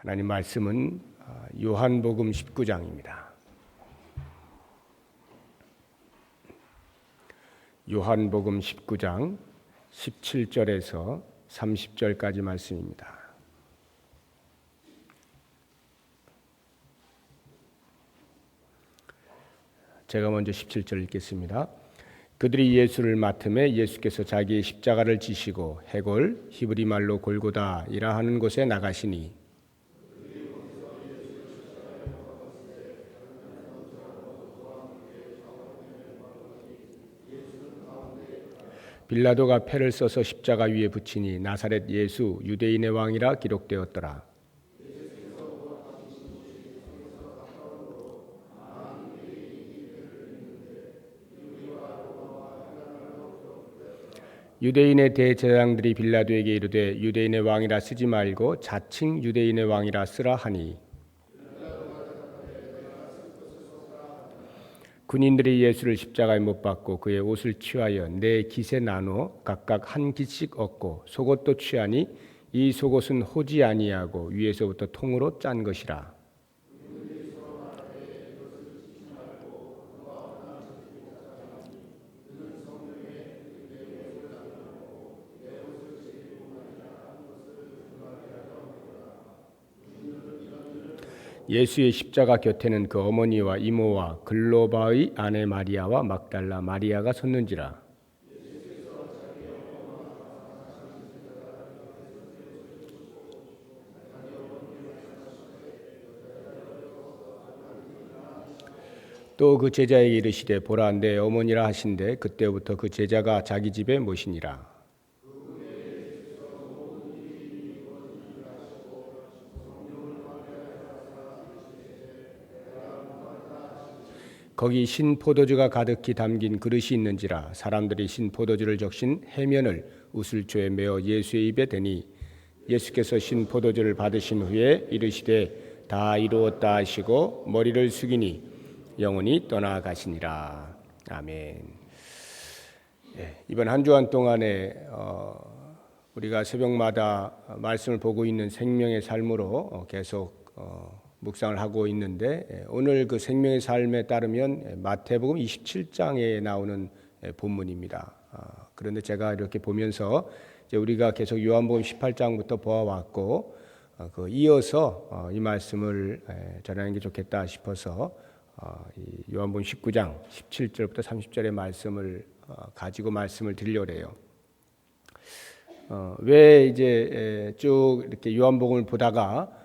하나님 말씀은 요한복음 19장입니다. 요한복음 19장 17절에서 30절까지 말씀입니다. 제가 먼저 17절 읽겠습니다. 그들이 예수를 맡음에 예수께서 자기의 십자가를 지시고 해골 히브리 말로 골고다이라 하는 곳에 나가시니 빌라도가 패를 써서 십자가 위에 붙이니 나사렛 예수 유대인의 왕이라 기록되었더라. 유대인의 대제사장들이 빌라도에게 이르되 유대인의 왕이라 쓰지 말고 자칭 유대인의 왕이라 쓰라 하니 군인들이 예수를 십자가에 못 박고 그의 옷을 취하여 네 깃에 나누어 각각 한 깃씩 얻고 속옷도 취하니 이 속옷은 호지 아니하고 위에서부터 통으로 짠 것이라. 예수의 십자가 곁에는 그 어머니와 이모와 글로바의 아내 마리아와 막달라 마리아가 섰는지라. 또 그 제자에게 이르시되 보라 내 어머니라 하신대 그때부터 그 제자가 자기 집에 모시니라. 거기 신 포도주가 가득히 담긴 그릇이 있는지라. 사람들이 신 포도주를 적신 해면을 우슬초에 메어 예수의 입에 대니 예수께서 신 포도주를 받으신 후에 이르시되 다 이루었다 하시고 머리를 숙이니 영혼이 떠나가시니라. 아멘. 이번 한 주간 동안에 우리가 새벽마다 말씀을 보고 있는 생명의 삶으로 계속 묵상을 하고 있는데 오늘 그 생명의 삶에 따르면 마태복음 27장에 나오는 본문입니다. 그런데 제가 이렇게 보면서 이제 우리가 계속 요한복음 18장부터 보아왔고 이어서 이 말씀을 전하는 게 좋겠다 싶어서 이 요한복음 19장 17절부터 30절의 말씀을 가지고 말씀을 드리려고 해요. 왜 이제 쭉 이렇게 요한복음을 보다가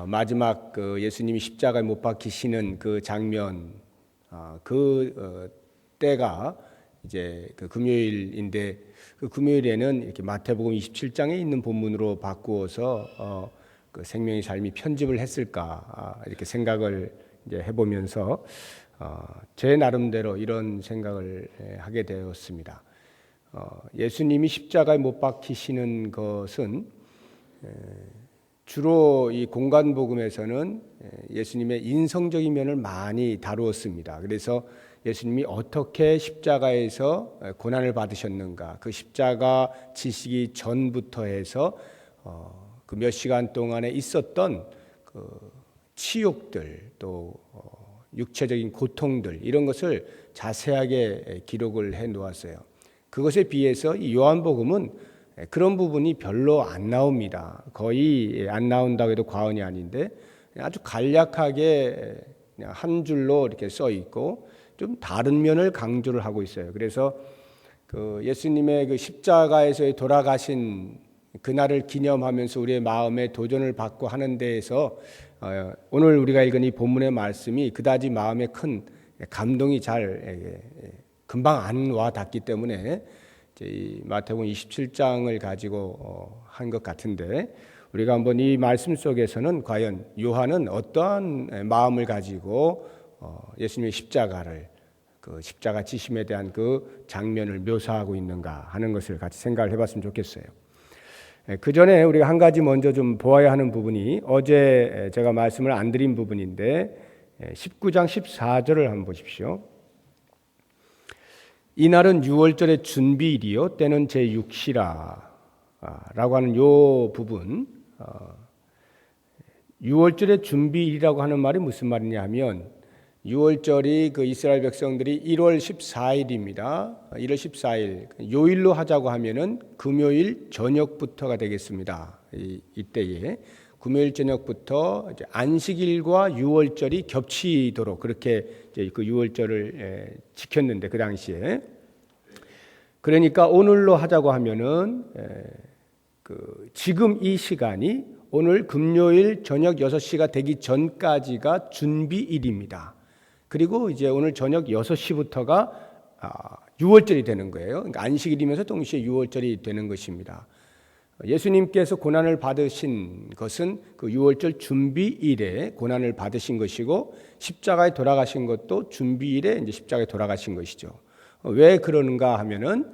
마지막 그 예수님이 십자가에 못 박히시는 그 장면, 때가 이제 그 금요일인데 그 금요일에는 이렇게 마태복음 27장에 있는 본문으로 바꾸어서 그 생명의 삶이 편집을 했을까 이렇게 생각을 이제 해보면서 제 나름대로 이런 생각을 하게 되었습니다. 예수님이 십자가에 못 박히시는 것은 주로 이 공간복음에서는 예수님의 인성적인 면을 많이 다루었습니다. 그래서 예수님이 어떻게 십자가에서 고난을 받으셨는가, 그 십자가 지시기 전부터 해서 그 몇 시간 동안에 있었던 그 치욕들, 또 육체적인 고통들 이런 것을 자세하게 기록을 해 놓았어요. 그것에 비해서 이 요한복음은 그런 부분이 별로 안 나옵니다. 거의 안 나온다고 해도 과언이 아닌데 아주 간략하게 그냥 한 줄로 이렇게 써 있고 좀 다른 면을 강조를 하고 있어요. 그래서 그 예수님의 그 십자가에서 돌아가신 그날을 기념하면서 우리의 마음에 도전을 받고 하는 데에서 오늘 우리가 읽은 이 본문의 말씀이 그다지 마음에 큰 감동이 잘 금방 안 와 닿기 때문에 이 마태복음 27장을 가지고 한 것 같은데 우리가 한번 이 말씀 속에서는 과연 요한은 어떠한 마음을 가지고 예수님의 십자가를 그 십자가 지심에 대한 그 장면을 묘사하고 있는가 하는 것을 같이 생각을 해봤으면 좋겠어요. 그 전에 우리가 한 가지 먼저 좀 보아야 하는 부분이 어제 제가 말씀을 안 드린 부분인데 19장 14절을 한번 보십시오. 이날은 유월절의 준비일이요 때는 제6시라 라고 하는 요 부분 유월절의 준비일이라고 하는 말이 무슨 말이냐 하면 유월절이 그 이스라엘 백성들이 1월 14일입니다. 1월 14일 요일로 하자고 하면은 금요일 저녁부터가 되겠습니다. 이때에 금요일 저녁부터 이제 안식일과 유월절이 겹치도록 그렇게 이제 그 유월절을 지켰는데 그 당시에 그러니까 오늘로 하자고 하면은 그 지금 이 시간이 오늘 금요일 저녁 6시가 되기 전까지가 준비일입니다. 그리고 이제 오늘 저녁 6시부터가 유월절이 되는 거예요. 그러니까 안식일이면서 동시에 유월절이 되는 것입니다. 예수님께서 고난을 받으신 것은 그 유월절 준비일에 고난을 받으신 것이고 십자가에 돌아가신 것도 준비일에 이제 십자가에 돌아가신 것이죠. 왜 그러는가 하면은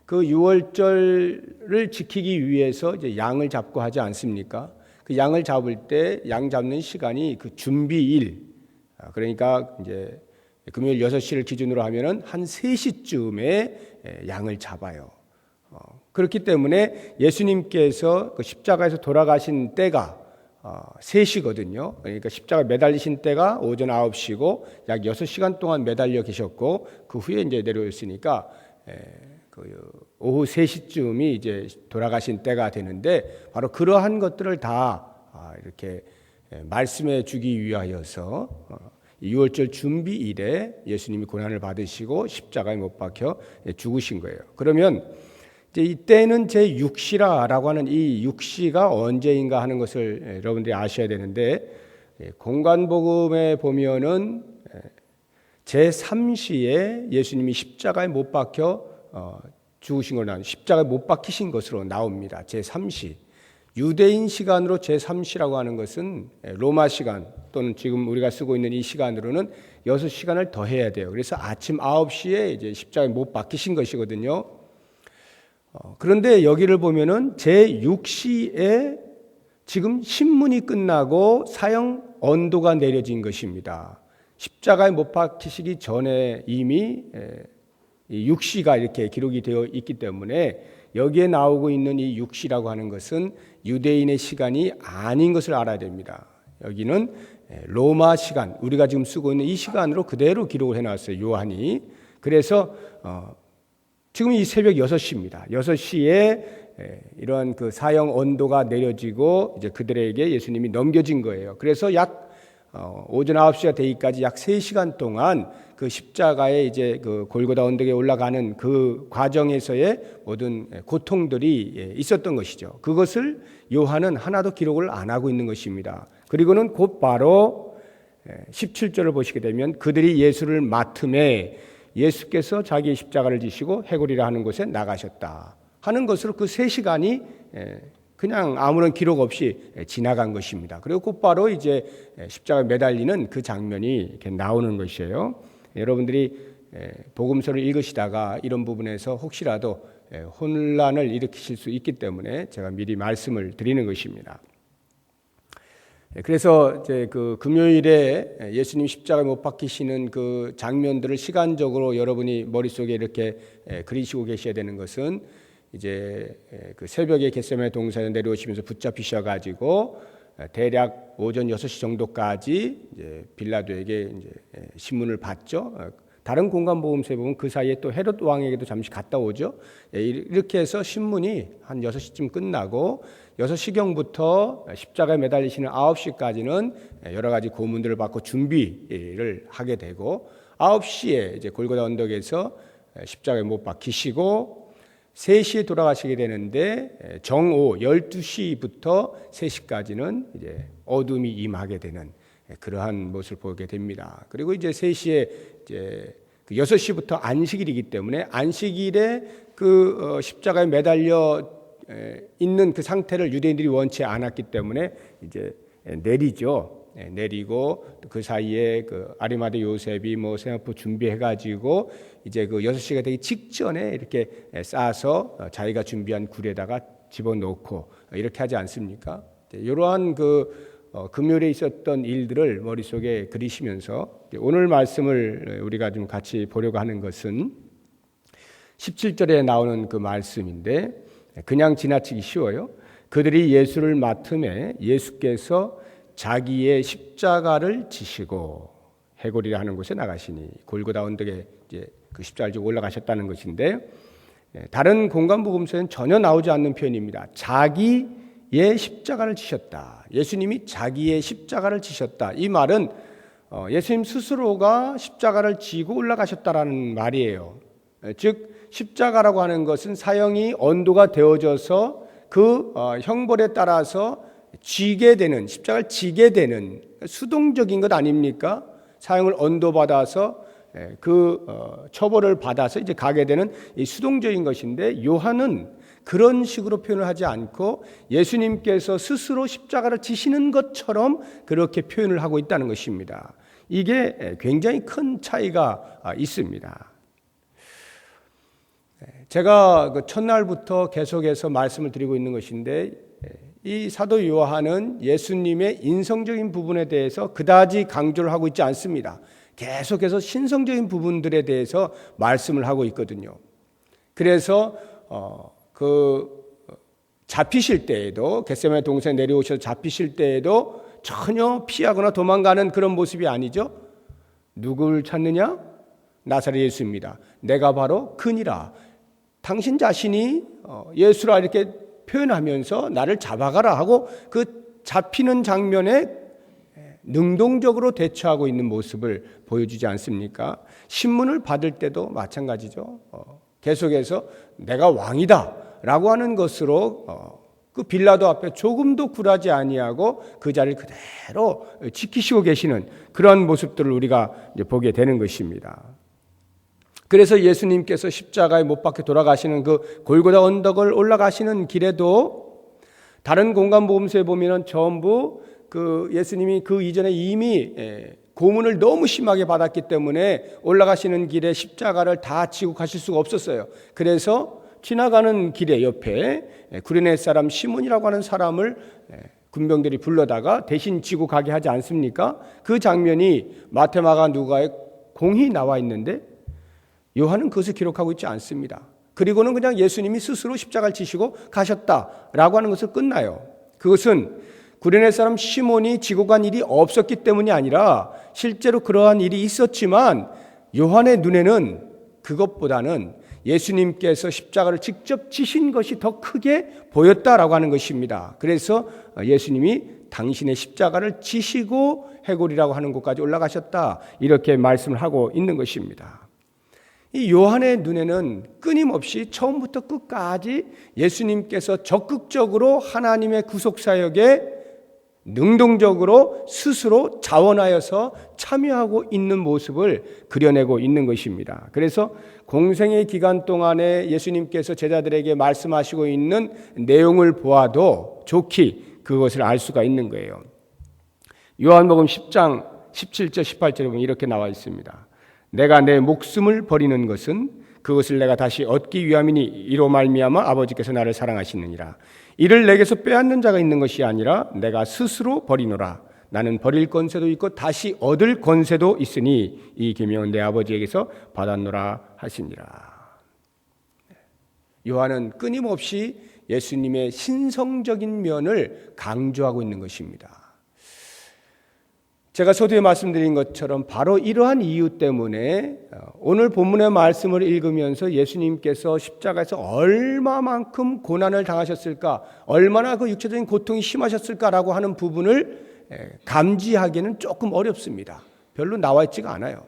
그 유월절을 지키기 위해서 이제 양을 잡고 하지 않습니까? 그 양을 잡을 때 양 잡는 시간이 그 준비일 그러니까 이제 금요일 6시를 기준으로 하면은 한 3시쯤에 양을 잡아요. 그렇기 때문에 예수님께서 그 십자가에서 돌아가신 때가 3시거든요. 그러니까 십자가에 매달리신 때가 오전 9시고 약 6시간 동안 매달려 계셨고 그 후에 이제 내려오셨으니까 그 오후 3시쯤이 이제 돌아가신 때가 되는데 바로 그러한 것들을 다 이렇게 말씀해 주기 위하여서 유월절 준비일에 예수님이 고난을 받으시고 십자가에 못 박혀 죽으신 거예요. 그러면 이제 이때는 제6시라고 하는 이 6시가 언제인가 하는 것을 여러분들이 아셔야 되는데 공관복음에 보면은 제3시에 예수님이 십자가에 못 박혀 죽으신 걸 나옵니다. 십자가에 못 박히신 것으로 나옵니다. 제3시. 유대인 시간으로 제3시라고 하는 것은 로마 시간 또는 지금 우리가 쓰고 있는 이 시간으로는 6시간을 더 해야 돼요. 그래서 아침 9시에 이제 십자가에 못 박히신 것이거든요. 그런데 여기를 보면은 제6시에 지금 신문이 끝나고 사형 언도가 내려진 것입니다. 십자가에 못 박히시기 전에 이미 6시가 이렇게 기록이 되어 있기 때문에 여기에 나오고 있는 이 6시라고 하는 것은 유대인의 시간이 아닌 것을 알아야 됩니다. 여기는 로마 시간, 우리가 지금 쓰고 있는 이 시간으로 그대로 기록을 해놨어요. 요한이. 그래서 지금 이 새벽 6시입니다. 6시에 이러한 그 사형 언도가 내려지고 이제 그들에게 예수님이 넘겨진 거예요. 그래서 약 오전 9시가 되기까지 약 3시간 동안 그 십자가에 이제 그 골고다 언덕에 올라가는 그 과정에서의 모든 고통들이 있었던 것이죠. 그것을 요한은 하나도 기록을 안 하고 있는 것입니다. 그리고는 곧바로 17절을 보시게 되면 그들이 예수를 맡음에 예수께서 자기의 십자가를 지시고 해골이라 하는 곳에 나가셨다 하는 것으로 그 3시간이 그냥 아무런 기록 없이 지나간 것입니다. 그리고 곧바로 이제 십자가에 매달리는 그 장면이 이렇게 나오는 것이에요. 여러분들이 복음서를 읽으시다가 이런 부분에서 혹시라도 혼란을 일으키실 수 있기 때문에 제가 미리 말씀을 드리는 것입니다. 그래서 이제 그 금요일에 예수님 십자가에 못 박히시는 그 장면들을 시간적으로 여러분이 머릿속에 이렇게 그리시고 계셔야 되는 것은 이제 그 새벽에 겟세마네 동산에 내려오시면서 붙잡히셔 가지고 대략 오전 6시 정도까지 이제 빌라도에게 이제 신문을 받죠. 다른 공관복음서에 보면 그 사이에 또 헤롯 왕에게도 잠시 갔다 오죠. 이렇게 해서 신문이 한 6시쯤 끝나고 6시경부터 십자가에 매달리시는 9시까지는 여러 가지 고문들을 받고 준비를 하게 되고 9시에 이제 골고다 언덕에서 십자가에 못 박히시고 3시에 돌아가시게 되는데 정오 12시부터 3시까지는 이제 어둠이 임하게 되는 그러한 모습을 보게 됩니다. 그리고 이제 3시에 이제 그 6시부터 안식일이기 때문에 안식일에 그 십자가에 매달려 있는 그 상태를 유대인들이 원치 않았기 때문에 이제 내리죠. 내리고 그 사이에 그 아리마대 요셉이 뭐 세마포 준비해가지고 이제 그 6시가 되기 직전에 이렇게 싸서 자기가 준비한 굴에다가 집어넣고 이렇게 하지 않습니까? 이러한 그 금요일에 있었던 일들을 머릿속에 그리시면서 오늘 말씀을 우리가 좀 같이 보려고 하는 것은 17절에 나오는 그 말씀인데 그냥 지나치기 쉬워요. 그들이 예수를 맡음에 예수께서 자기의 십자가를 지시고 해골이라 하는 곳에 나가시니, 골고다 언덕에 이제 그 십자가를 지고 올라가셨다는 것인데, 다른 공간 복음서에는 전혀 나오지 않는 표현입니다. 자기의 십자가를 지셨다. 예수님이 자기의 십자가를 지셨다. 이 말은 예수님 스스로가 십자가를 지고 올라가셨다라는 말이에요. 즉 십자가라고 하는 것은 사형이 언도가 되어져서 그 형벌에 따라서 지게 되는, 십자가를 지게 되는 수동적인 것 아닙니까? 사형을 언도받아서 그 처벌을 받아서 이제 가게 되는 이 수동적인 것인데, 요한은 그런 식으로 표현을 하지 않고 예수님께서 스스로 십자가를 지시는 것처럼 그렇게 표현을 하고 있다는 것입니다. 이게 굉장히 큰 차이가 있습니다. 제가 그 첫날부터 계속해서 말씀을 드리고 있는 것인데, 이 사도 요한은 예수님의 인성적인 부분에 대해서 그다지 강조를 하고 있지 않습니다. 계속해서 신성적인 부분들에 대해서 말씀을 하고 있거든요. 그래서 잡히실 때에도, 겟세마네 동산에 내려오셔서 잡히실 때에도 전혀 피하거나 도망가는 그런 모습이 아니죠. 누굴 찾느냐? 나사렛 예수입니다. 내가 바로 그니라. 당신 자신이 예수라 이렇게 표현하면서 나를 잡아가라 하고 그 잡히는 장면에 능동적으로 대처하고 있는 모습을 보여주지 않습니까? 신문을 받을 때도 마찬가지죠. 계속해서 내가 왕이다 라고 하는 것으로 그 빌라도 앞에 조금도 굴하지 아니하고 그 자리를 그대로 지키시고 계시는 그러한 모습들을 우리가 이제 보게 되는 것입니다. 그래서 예수님께서 십자가에 못 박혀 돌아가시는 그 골고다 언덕을 올라가시는 길에도 다른 공간 복음서에 보면은 전부 그 예수님이 그 이전에 이미 고문을 너무 심하게 받았기 때문에 올라가시는 길에 십자가를 다 지고 가실 수가 없었어요. 그래서 지나가는 길에 옆에 구레네 사람 시몬이라고 하는 사람을 군병들이 불러다가 대신 지고 가게 하지 않습니까? 그 장면이 마태, 마가, 누가에 공히 나와 있는데 요한은 그것을 기록하고 있지 않습니다. 그리고는 그냥 예수님이 스스로 십자가를 지시고 가셨다라고 하는 것을 끝나요. 그것은 구레네 사람 시몬이 지고 간 일이 없었기 때문이 아니라 실제로 그러한 일이 있었지만 요한의 눈에는 그것보다는 예수님께서 십자가를 직접 지신 것이 더 크게 보였다라고 하는 것입니다. 그래서 예수님이 당신의 십자가를 지시고 해골이라고 하는 곳까지 올라가셨다, 이렇게 말씀을 하고 있는 것입니다. 이 요한의 눈에는 끊임없이 처음부터 끝까지 예수님께서 적극적으로 하나님의 구속사역에 능동적으로 스스로 자원하여서 참여하고 있는 모습을 그려내고 있는 것입니다. 그래서 공생의 기간 동안에 예수님께서 제자들에게 말씀하시고 있는 내용을 보아도 좋게 그것을 알 수가 있는 거예요. 요한복음 10장 17절 18절에 보면 이렇게 나와 있습니다. 내가 내 목숨을 버리는 것은 그것을 내가 다시 얻기 위함이니 이로 말미암아 아버지께서 나를 사랑하시느니라. 이를 내게서 빼앗는 자가 있는 것이 아니라 내가 스스로 버리노라. 나는 버릴 권세도 있고 다시 얻을 권세도 있으니 이 계명은 내 아버지에게서 받았노라 하시니라. 요한은 끊임없이 예수님의 신성적인 면을 강조하고 있는 것입니다. 제가 서두에 말씀드린 것처럼 바로 이러한 이유 때문에 오늘 본문의 말씀을 읽으면서 예수님께서 십자가에서 얼마만큼 고난을 당하셨을까, 얼마나 그 육체적인 고통이 심하셨을까라고 하는 부분을 감지하기는 조금 어렵습니다. 별로 나와 있지가 않아요.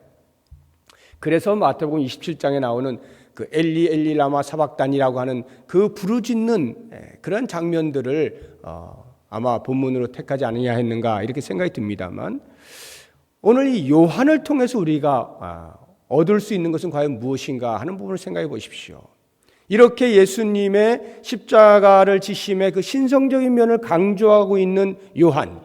그래서 마태복음 27장에 나오는 그 엘리 엘리 라마 사박단이라고 하는 그 부르짖는 그런 장면들을 아마 본문으로 택하지 않느냐 했는가 이렇게 생각이 듭니다만, 오늘 이 요한을 통해서 우리가 얻을 수 있는 것은 과연 무엇인가 하는 부분을 생각해 보십시오. 이렇게 예수님의 십자가를 지심의 그 신성적인 면을 강조하고 있는 요한,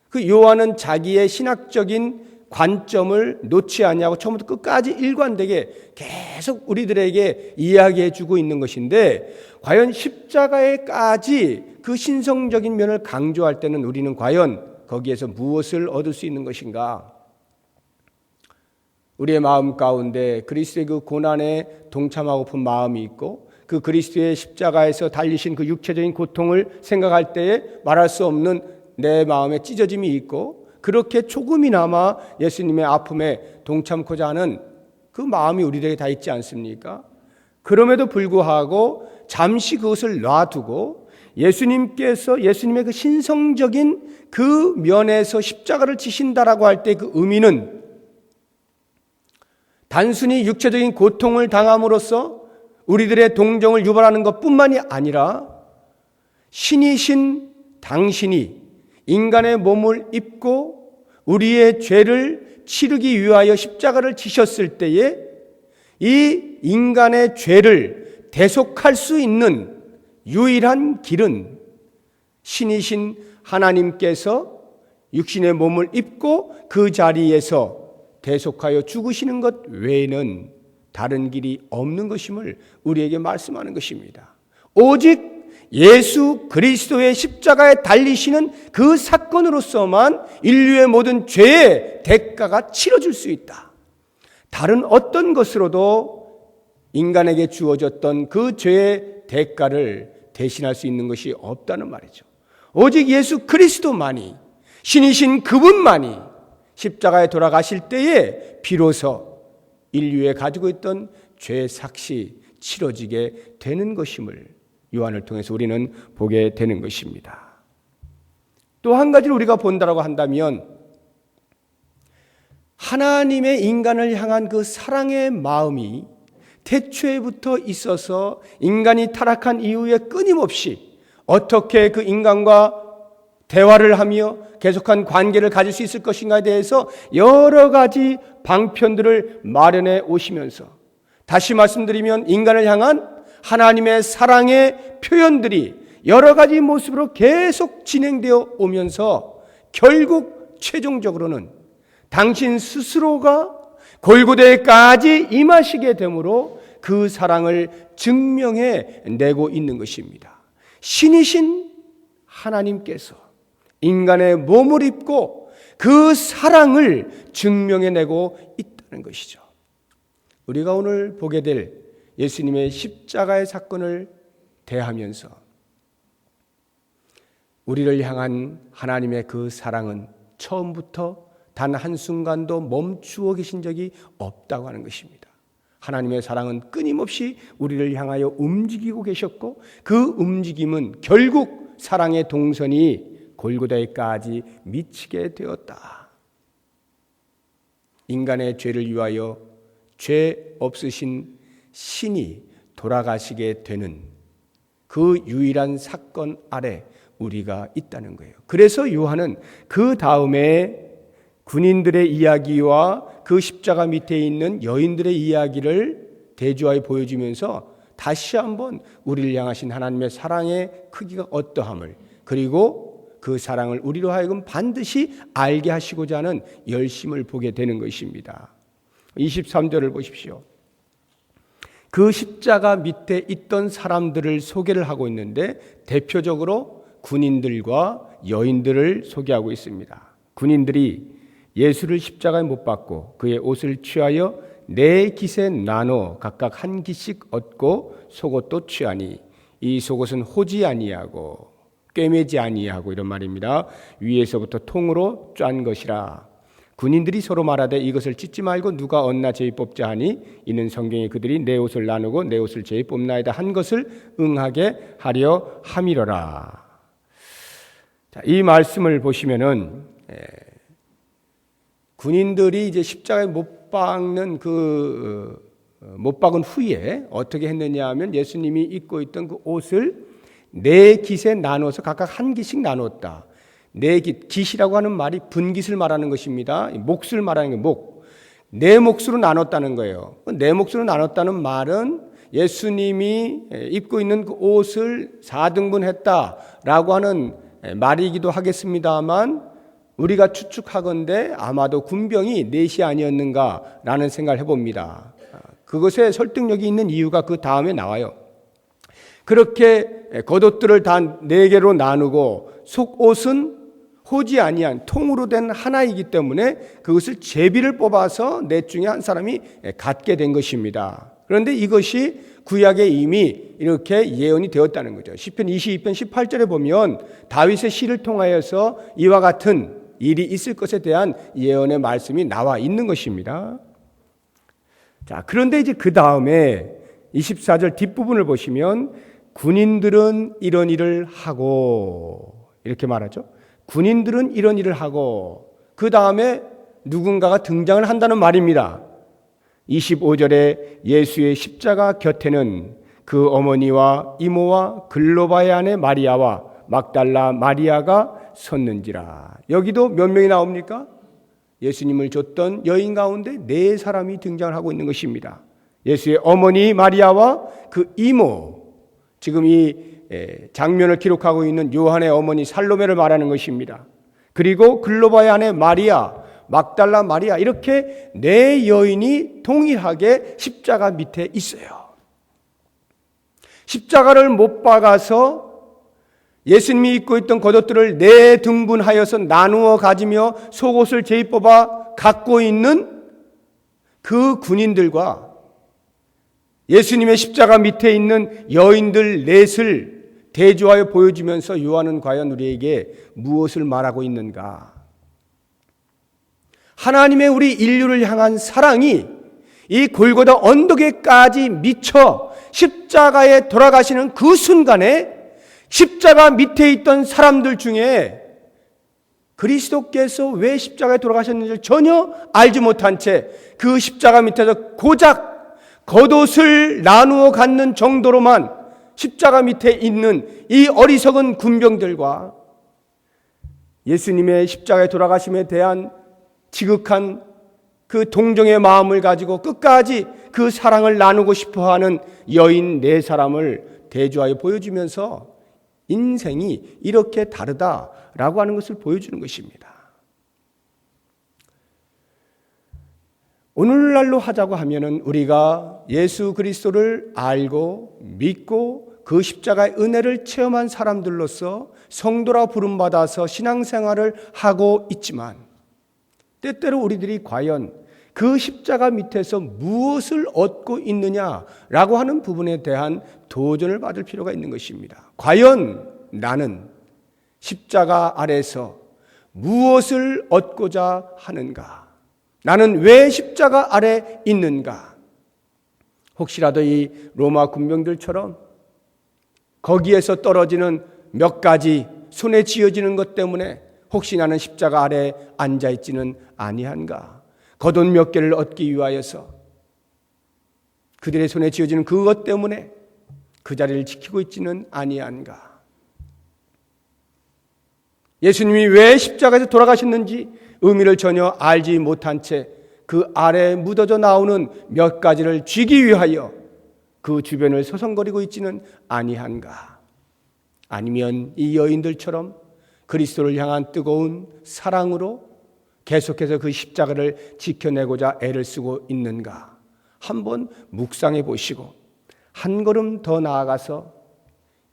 그 요한은 자기의 신학적인 관점을 놓지 아니하고 처음부터 끝까지 일관되게 계속 우리들에게 이야기해 주고 있는 것인데, 과연 십자가에까지 그 신성적인 면을 강조할 때는 우리는 과연 거기에서 무엇을 얻을 수 있는 것인가? 우리의 마음 가운데 그리스도의 그 고난에 동참하고픈 마음이 있고, 그 그리스도의 십자가에서 달리신 그 육체적인 고통을 생각할 때에 말할 수 없는 내 마음에 찢어짐이 있고 그렇게 조금이나마 예수님의 아픔에 동참코자 하는 그 마음이 우리들에게 다 있지 않습니까? 그럼에도 불구하고 잠시 그것을 놔두고 예수님의 그 신성적인 그 면에서 십자가를 지신다라고 할 때 그 의미는 단순히 육체적인 고통을 당함으로써 우리들의 동정을 유발하는 것뿐만이 아니라 신이신 당신이 인간의 몸을 입고 우리의 죄를 치르기 위하여 십자가를 지셨을 때에 이 인간의 죄를 대속할 수 있는 유일한 길은 신이신 하나님께서 육신의 몸을 입고 그 자리에서 대속하여 죽으시는 것 외에는 다른 길이 없는 것임을 우리에게 말씀하는 것입니다. 오직 예수 그리스도의 십자가에 달리시는 그 사건으로서만 인류의 모든 죄의 대가가 치러질 수 있다. 다른 어떤 것으로도 인간에게 주어졌던 그 죄의 대가를 대신할 수 있는 것이 없다는 말이죠. 오직 예수 그리스도만이, 신이신 그분만이 십자가에 돌아가실 때에 비로소 인류에 가지고 있던 죄의 삭시 치러지게 되는 것임을 요한을 통해서 우리는 보게 되는 것입니다. 또 한 가지를 우리가 본다라고 한다면 하나님의 인간을 향한 그 사랑의 마음이 태초에부터 있어서 인간이 타락한 이후에 끊임없이 어떻게 그 인간과 대화를 하며 계속한 관계를 가질 수 있을 것인가에 대해서 여러 가지 방편들을 마련해 오시면서, 다시 말씀드리면 인간을 향한 하나님의 사랑의 표현들이 여러 가지 모습으로 계속 진행되어 오면서 결국 최종적으로는 당신 스스로가 골고다에까지 임하시게 되므로 그 사랑을 증명해 내고 있는 것입니다. 신이신 하나님께서 인간의 몸을 입고 그 사랑을 증명해 내고 있다는 것이죠. 우리가 오늘 보게 될 예수님의 십자가의 사건을 대하면서 우리를 향한 하나님의 그 사랑은 처음부터 단 한순간도 멈추어 계신 적이 없다고 하는 것입니다. 하나님의 사랑은 끊임없이 우리를 향하여 움직이고 계셨고 그 움직임은 결국 사랑의 동선이 골고다에까지 미치게 되었다. 인간의 죄를 위하여 죄 없으신 신이 돌아가시게 되는 그 유일한 사건 아래 우리가 있다는 거예요. 그래서 요한은 그 다음에 군인들의 이야기와 그 십자가 밑에 있는 여인들의 이야기를 대조하여 보여주면서 다시 한번 우리를 향하신 하나님의 사랑의 크기가 어떠함을, 그리고 그 사랑을 우리로 하여금 반드시 알게 하시고자 하는 열심을 보게 되는 것입니다. 23절을 보십시오. 그 십자가 밑에 있던 사람들을 소개를 하고 있는데 대표적으로 군인들과 여인들을 소개하고 있습니다. 군인들이 예수를 십자가에 못 박고 그의 옷을 취하여 네 깃에 나눠 각각 한 깃씩 얻고 속옷도 취하니 이 속옷은 호지 아니하고 꿰매지 아니하고 이런 말입니다. 위에서부터 통으로 짠 것이라. 군인들이 서로 말하되 이것을 찢지 말고 누가 얻나 제비 뽑자 하니 이는 성경에 그들이 내 옷을 나누고 내 옷을 제비 뽑나이다 한 것을 응하게 하려 함이로라. 자, 이 말씀을 보시면은 군인들이 이제 십자가에 못 박는 못 박은 후에 어떻게 했느냐 하면 예수님이 입고 있던 그 옷을 네 깃에 나눠서 각각 한 깃씩 나눴다. 네 깃, 깃이라고 하는 말이 분깃을 말하는 것입니다. 몫을 말하는 게 목. 네 몫으로 나눴다는 거예요. 네 몫으로 나눴다는 말은 예수님이 입고 있는 그 옷을 4등분했다라고 하는 말이기도 하겠습니다만 우리가 추측하건대 아마도 군병이 넷이 아니었는가라는 생각을 해봅니다. 그것에 설득력이 있는 이유가 그 다음에 나와요. 그렇게 겉옷들을 다 네 개로 나누고 속옷은 호지 아니한 통으로 된 하나이기 때문에 그것을 제비를 뽑아서 넷 중에 한 사람이 갖게 된 것입니다. 그런데 이것이 구약에 이미 이렇게 예언이 되었다는 거죠. 시편 22편 18절에 보면 다윗의 시를 통하여서 이와 같은 일이 있을 것에 대한 예언의 말씀이 나와 있는 것입니다. 자, 그런데 이제 그 다음에 24절 뒷부분을 보시면 군인들은 이런 일을 하고 이렇게 말하죠. 군인들은 이런 일을 하고 그 다음에 누군가가 등장을 한다는 말입니다. 25절에 예수의 십자가 곁에는 그 어머니와 이모와 글로바의 아내 마리아와 막달라 마리아가 섰는지라. 여기도 몇 명이 나옵니까? 예수님을 줬던 여인 가운데 4사람이 등장을 하고 있는 것입니다. 예수의 어머니 마리아와 그 이모, 지금 이 장면을 기록하고 있는 요한의 어머니 살로메를 말하는 것입니다. 그리고 글로바의 아내 마리아, 막달라 마리아, 이렇게 4 여인이 동일하게 십자가 밑에 있어요. 십자가를 못 박아서 예수님이 입고 있던 겉옷들을 4등분하여서 나누어 가지며 속옷을 재입 뽑아 갖고 있는 그 군인들과 예수님의 십자가 밑에 있는 여인들 넷을 대조하여 보여주면서 요한은 과연 우리에게 무엇을 말하고 있는가? 하나님의 우리 인류를 향한 사랑이 이 골고다 언덕에까지 미쳐 십자가에 돌아가시는 그 순간에 십자가 밑에 있던 사람들 중에 그리스도께서 왜 십자가에 돌아가셨는지 전혀 알지 못한 채 그 십자가 밑에서 고작 겉옷을 나누어 갖는 정도로만 십자가 밑에 있는 이 어리석은 군병들과 예수님의 십자가에 돌아가심에 대한 지극한 그 동정의 마음을 가지고 끝까지 그 사랑을 나누고 싶어하는 여인 4사람을 대조하여 보여주면서 인생이 이렇게 다르다라고 하는 것을 보여주는 것입니다. 오늘날로 하자고 하면은 우리가 예수 그리스도를 알고 믿고 그 십자가의 은혜를 체험한 사람들로서 성도라 부름받아서 신앙생활을 하고 있지만 때때로 우리들이 과연 그 십자가 밑에서 무엇을 얻고 있느냐라고 하는 부분에 대한 도전을 받을 필요가 있는 것입니다. 과연 나는 십자가 아래서 무엇을 얻고자 하는가? 나는 왜 십자가 아래 있는가? 혹시라도 이 로마 군병들처럼 거기에서 떨어지는 몇 가지 손에 쥐어지는 것 때문에 혹시 나는 십자가 아래 앉아있지는 아니한가? 겉옷 몇 개를 얻기 위하여서 그들의 손에 쥐어지는 그것 때문에 그 자리를 지키고 있지는 아니한가? 예수님이 왜 십자가에서 돌아가셨는지 의미를 전혀 알지 못한 채 그 아래에 묻어져 나오는 몇 가지를 쥐기 위하여 그 주변을 서성거리고 있지는 아니한가? 아니면 이 여인들처럼 그리스도를 향한 뜨거운 사랑으로 계속해서 그 십자가를 지켜내고자 애를 쓰고 있는가? 한번 묵상해 보시고 한 걸음 더 나아가서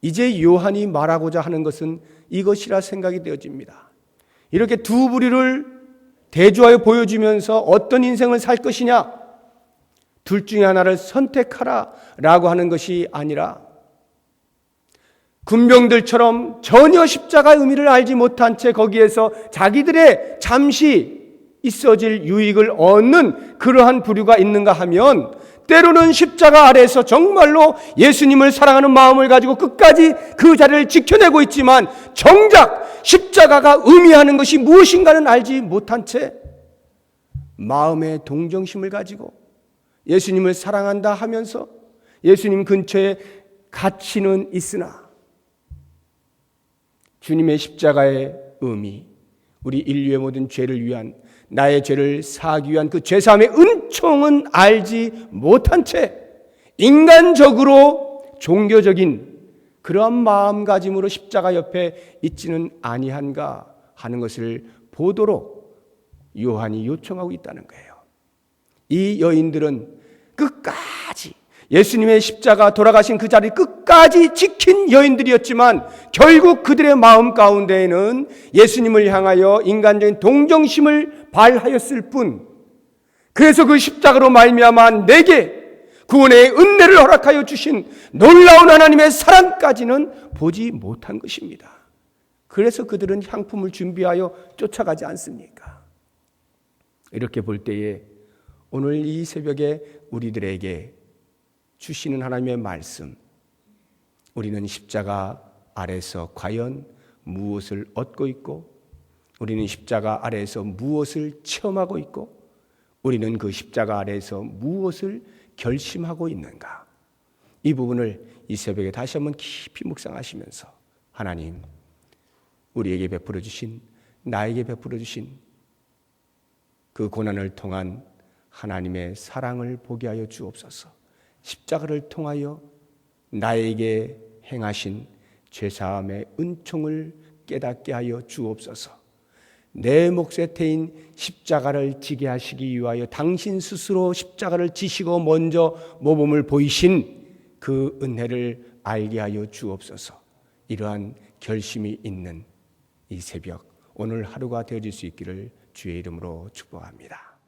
이제 요한이 말하고자 하는 것은 이것이라 생각이 되어집니다. 이렇게 두 부류를 대조하여 보여주면서 어떤 인생을 살 것이냐? 둘 중에 하나를 선택하라 라고 하는 것이 아니라 군병들처럼 전혀 십자가의 의미를 알지 못한 채 거기에서 자기들의 잠시 있어질 유익을 얻는 그러한 부류가 있는가 하면 때로는 십자가 아래에서 정말로 예수님을 사랑하는 마음을 가지고 끝까지 그 자리를 지켜내고 있지만 정작 십자가가 의미하는 것이 무엇인가는 알지 못한 채 마음의 동정심을 가지고 예수님을 사랑한다 하면서 예수님 근처에 갇히는 있으나 주님의 십자가의 의미, 우리 인류의 모든 죄를 위한 나의 죄를 사하기 위한 그 죄사함의 은총은 알지 못한 채 인간적으로 종교적인 그러한 마음가짐으로 십자가 옆에 있지는 아니한가 하는 것을 보도록 요한이 요청하고 있다는 거예요. 이 여인들은 끝까지 예수님의 십자가 돌아가신 그 자리 끝까지 지킨 여인들이었지만 결국 그들의 마음 가운데에는 예수님을 향하여 인간적인 동정심을 발하였을 뿐, 그래서 그 십자가로 말미암아 내게 구원의 은혜를 허락하여 주신 놀라운 하나님의 사랑까지는 보지 못한 것입니다. 그래서 그들은 향품을 준비하여 쫓아가지 않습니까? 이렇게 볼 때에 오늘 이 새벽에 우리들에게 주시는 하나님의 말씀, 우리는 십자가 아래서 과연 무엇을 얻고 있고, 우리는 십자가 아래에서 무엇을 체험하고 있고, 우리는 그 십자가 아래에서 무엇을 결심하고 있는가? 이 부분을 이 새벽에 다시 한번 깊이 묵상하시면서 하나님, 우리에게 베풀어 주신, 나에게 베풀어 주신 그 고난을 통한 하나님의 사랑을 보게 하여 주옵소서. 십자가를 통하여 나에게 행하신 죄사함의 은총을 깨닫게 하여 주옵소서. 내 몫에 태인 십자가를 지게 하시기 위하여 당신 스스로 십자가를 지시고 먼저 모범을 보이신 그 은혜를 알게 하여 주옵소서. 이러한 결심이 있는 이 새벽, 오늘 하루가 되어질 수 있기를 주의 이름으로 축복합니다.